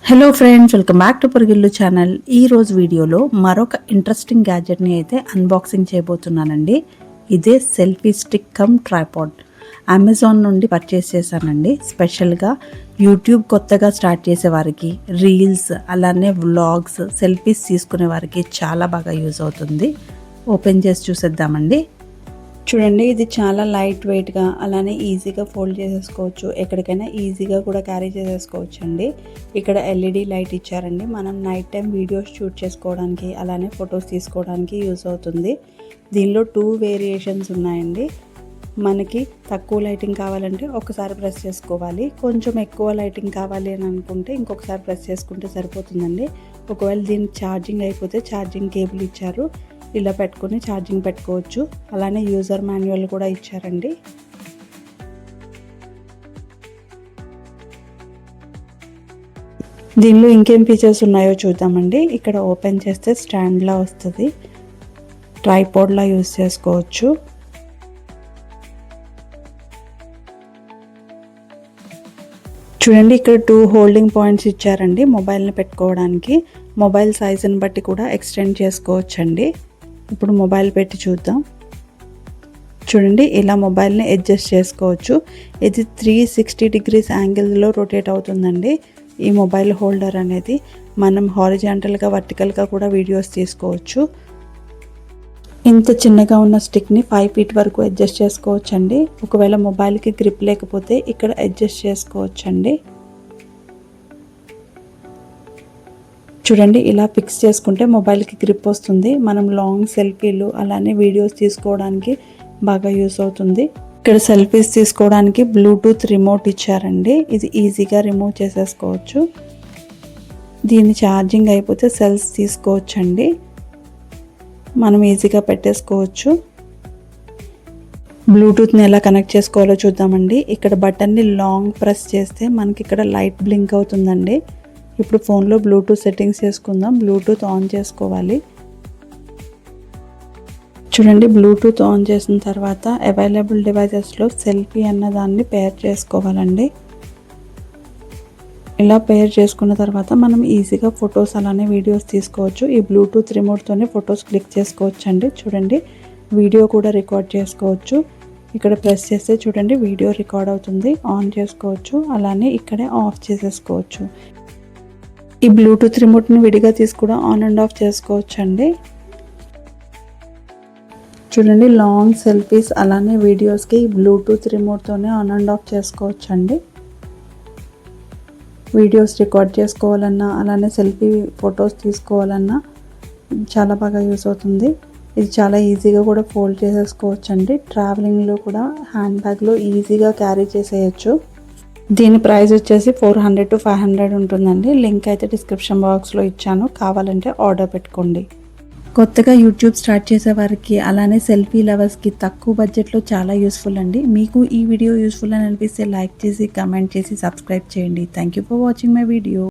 Hello friends, welcome back to Porigillu channel. ఈరోజు వీడియోలో మరొక ఇంట్రెస్టింగ్ గ్యాడ్జెట్ని అయితే అన్బాక్సింగ్ చేయబోతున్నానండి. ఇదే selfie stick cum tripod. Amazon నుండి పర్చేస్ చేశానండి. స్పెషల్గా యూట్యూబ్ కొత్తగా స్టార్ట్ చేసే వారికి, రీల్స్ అలానే వ్లాగ్స్, సెల్ఫీస్ తీసుకునే వారికి చాలా బాగా యూజ్ అవుతుంది. ఓపెన్ చేసి చూసేద్దామండి. చూడండి, ఇది చాలా లైట్ వెయిట్గా అలానే ఈజీగా ఫోల్డ్ చేసేసుకోవచ్చు. ఎక్కడికైనా ఈజీగా కూడా క్యారీ చేసేసుకోవచ్చు అండి. ఇక్కడ ఎల్ఈడి లైట్ ఇచ్చారండి. మనం నైట్ టైం వీడియోస్ షూట్ చేసుకోవడానికి అలానే ఫొటోస్ తీసుకోవడానికి యూజ్ అవుతుంది. దీనిలో 2 వేరియేషన్స్ ఉన్నాయండి. మనకి తక్కువ లైటింగ్ కావాలంటే ఒకసారి ప్రెస్ చేసుకోవాలి. కొంచెం ఎక్కువ లైటింగ్ కావాలి అని అనుకుంటే ఇంకొకసారి ప్రెస్ చేసుకుంటే సరిపోతుందండి. ఒకవేళ దీనికి ఛార్జింగ్ అయిపోతే ఛార్జింగ్ కేబుల్ ఇచ్చారు. ఇలా పెట్టుకొని ఛార్జింగ్ పెట్టుకోవచ్చు. అలానే యూజర్ మాన్యువల్ కూడా ఇచ్చారండి. దీనిలో ఇంకేం ఫీచర్స్ ఉన్నాయో చూద్దామండి. ఇక్కడ ఓపెన్ చేస్తే స్టాండ్లా వస్తుంది. ట్రైపాడ్లా యూజ్ చేసుకోవచ్చు. చూడండి, ఇక్కడ 2 హోల్డింగ్ పాయింట్స్ ఇచ్చారండి మొబైల్ని పెట్టుకోవడానికి. మొబైల్ సైజుని బట్టి కూడా ఎక్స్టెండ్ చేసుకోవచ్చండి. ఇప్పుడు మొబైల్ పెట్టి చూద్దాం. చూడండి, ఇలా మొబైల్ని అడ్జస్ట్ చేసుకోవచ్చు. ఇది 360 డిగ్రీస్ యాంగిల్లో రొటేట్ అవుతుందండి. ఈ మొబైల్ హోల్డర్ అనేది మనం హారిజాంటల్గా, వర్టికల్గా కూడా వీడియోస్ తీసుకోవచ్చు. ఇంత చిన్నగా ఉన్న స్టిక్ని 5 ఫీట్ వరకు అడ్జస్ట్ చేసుకోవచ్చండి. ఒకవేళ మొబైల్కి గ్రిప్ లేకపోతే ఇక్కడ అడ్జస్ట్ చేసుకోవచ్చండి. చూడండి, ఇలా ఫిక్స్ చేసుకుంటే మొబైల్కి గ్రిప్ వస్తుంది. మనం లాంగ్ సెల్ఫీలు అలానే వీడియోస్ తీసుకోవడానికి బాగా యూస్ అవుతుంది. ఇక్కడ సెల్ఫీస్ తీసుకోవడానికి బ్లూటూత్ రిమోట్ ఇచ్చారండి. ఇది ఈజీగా రిమూవ్ చేసేసుకోవచ్చు. దీని ఛార్జింగ్ అయిపోతే సెల్స్ తీసుకోవచ్చండి. మనం ఈజీగా పెట్టేసుకోవచ్చు. బ్లూటూత్ని ఎలా కనెక్ట్ చేసుకోవాలో చూద్దామండి. ఇక్కడ బటన్ని లాంగ్ ప్రెస్ చేస్తే మనకి ఇక్కడ లైట్ బ్లింక్ అవుతుందండి. ఇప్పుడు ఫోన్లో బ్లూటూత్ సెట్టింగ్స్ చేసుకుందాం. బ్లూటూత్ ఆన్ చేసుకోవాలి. చూడండి, బ్లూటూత్ ఆన్ చేసిన తర్వాత అవైలబుల్ డివైజెస్లో సెల్ఫీ అన్న దాన్ని పేర్ చేసుకోవాలండి. ఇలా పేర్ చేసుకున్న తర్వాత మనం ఈజీగా ఫొటోస్ అలానే వీడియోస్ తీసుకోవచ్చు. ఈ బ్లూటూత్ రిమోట్తోనే ఫొటోస్ క్లిక్ చేసుకోవచ్చు అండి. చూడండి, వీడియో కూడా రికార్డ్ చేసుకోవచ్చు. ఇక్కడ ప్రెస్ చేస్తే చూడండి వీడియో రికార్డ్ అవుతుంది. ఆన్ చేసుకోవచ్చు. అలానే ఇక్కడే ఆఫ్ చేసేసుకోవచ్చు. ఈ బ్లూటూత్ రిమోట్ని విడిగా తీసి కూడా ఆన్ అండ్ ఆఫ్ చేసుకోవచ్చు అండి. చూడండి, లాంగ్ సెల్ఫీస్ అలానే వీడియోస్కి ఈ బ్లూటూత్ రిమోట్తోనే ఆన్ అండ్ ఆఫ్ చేసుకోవచ్చు అండి. వీడియోస్ రికార్డ్ చేసుకోవాలన్నా అలానే సెల్ఫీ ఫొటోస్ తీసుకోవాలన్నా చాలా బాగా యూస్ అవుతుంది. ఇది చాలా ఈజీగా కూడా ఫోల్డ్ చేసేసుకోవచ్చు అండి. ట్రావెలింగ్లో కూడా హ్యాండ్ బ్యాగ్లో ఈజీగా క్యారీ చేసేయచ్చు. దీని ప్రైస్ వచ్చేసి 400 to 500 ఉంటుందండి. లింక్ అయితే డిస్క్రిప్షన్ బాక్స్లో ఇచ్చాను. కావాలంటే ఆర్డర్ పెట్టుకోండి. కొత్తగా యూట్యూబ్ స్టార్ట్ చేసే వారికి అలానే సెల్ఫీ లవర్స్కి తక్కువ బడ్జెట్లో చాలా యూస్ఫుల్ అండి. మీకు ఈ వీడియో యూస్ఫుల్ అని అనిపిస్తే లైక్ చేసి, కమెంట్ చేసి, సబ్స్క్రైబ్ చేయండి. Thank you for watching my video.